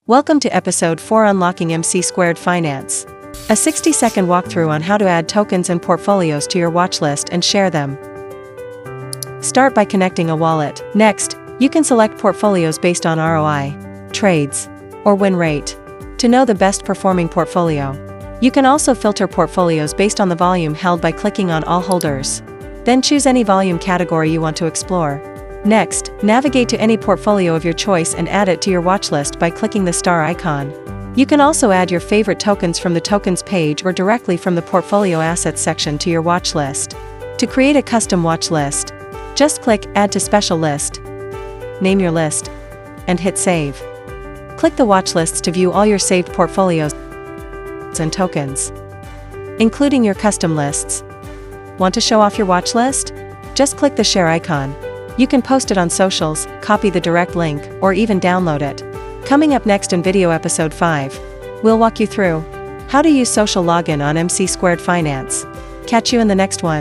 Welcome to episode 4 Unlocking MC² Finance. A 60-second walkthrough on how to add tokens and portfolios to your watchlist and share them. Start by connecting a wallet. Next, you can select portfolios based on ROI, trades, or win rate. To know the best performing portfolio, you can also filter portfolios based on the volume held by clicking on All Holders. Then choose any volume category you want to explore. Next, navigate to any portfolio of your choice and add it to your watchlist by clicking the star icon. You can also add your favorite tokens from the Tokens page or directly from the Portfolio Assets section to your watchlist. To create a custom watchlist, just click Add to Special List, name your list, and hit Save. Click the watchlists to view all your saved portfolios and tokens, including your custom lists. Want to show off your watchlist? Just click the share icon. You can post it on socials, copy the direct link, or even download it. Coming up next in video episode 5, we'll walk you through how to use social login on MC² Finance. Catch you in the next one.